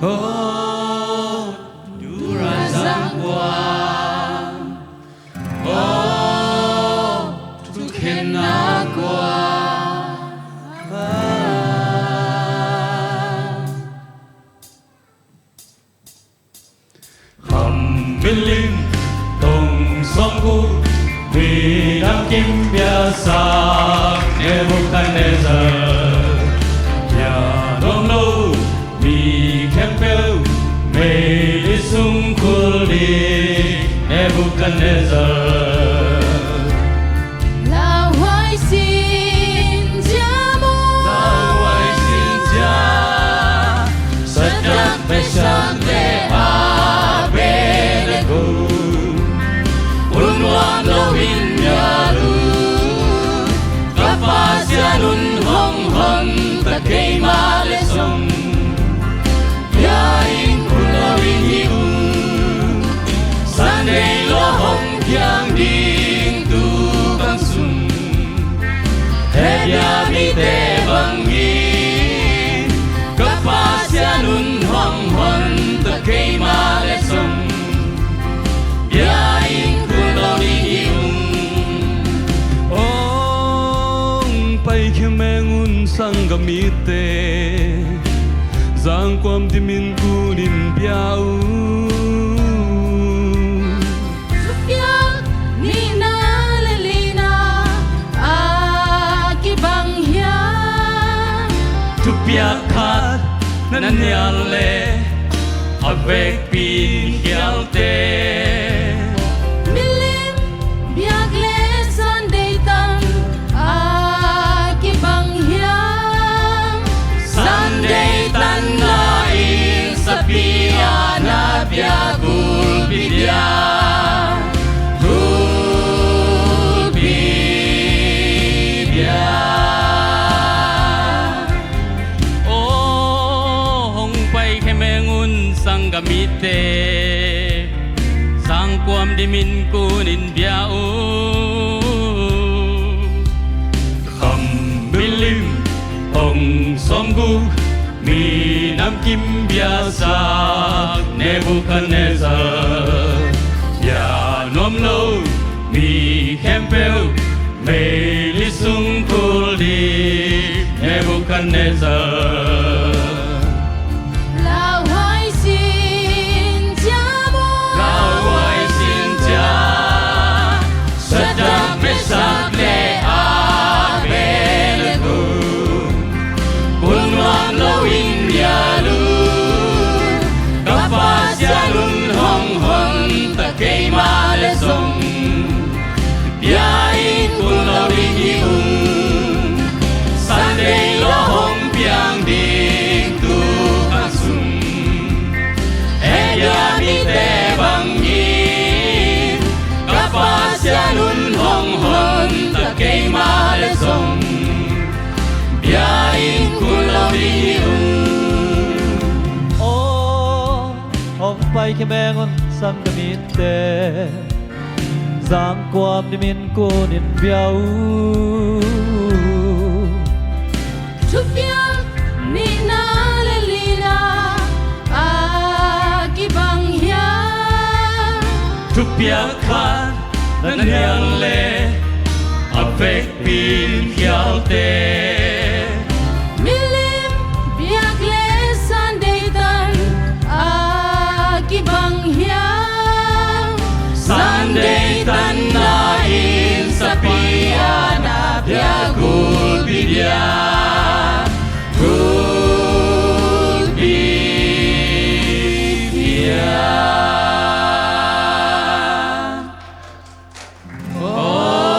Oh, Durazang Quang. Oh, Tukena Quang. Hầm bên linh tông song gu vì nam kim bia sa Nebuchadnezzar. Ya non lâu vì kempel mê đi sung kuli Nebuchadnezzar. Besante Abednego Unwan lawin yaru Kapasyanun hong hon Takay malesong Yain kunawin hiung Sunday lohong Yang ding tukang sum Hebya mite bangin Kapasyanun hong hon Takay malesong Yain kunawin hiung Ong pai kemengun sanggamite Giang quam dimin kunin biau Supiak ni nalalina Akibangya Tupiak hat nanyale Avec pin kialte Milim biagle Sunday tan Akibangya Sunday tan lain Sapia na biagul bidya Gul bidya Oh hong pai kemengun sang gamite Sang kuam dimin kunin biao Kham bilim Ong somgu mi nam kim biasa Nebuchadnezzar Ya nom lo mi kempel me lisung kuli Nebuchadnezzar Laway sinja mo Laway sinja Sedang mesak le Abednego Kunwang lawin yalu Kapasyanun hong hon Takay malesong Biyain kunawin hiung Sunday lohong piang ding tukang sum Eya mite bangin Kapasyanun hong hon Takay malesong Biyain kunawin hiung Oh, hong pai kemengun sanggamite Giang quam dimin kunin biau Supiak ni nalalina Akibangya Tupiak hat nanyale Avec pin kialte Milim biagle Sunday tan Akibangya Sunday tan lain Sapia na biagul bidya Gul bidya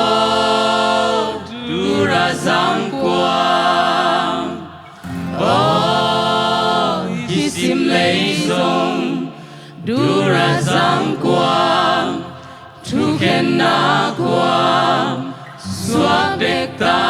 Oh, Durazang Quang Oh, Isim Leisong Durazang Quang Tukena Quang Suak dek ta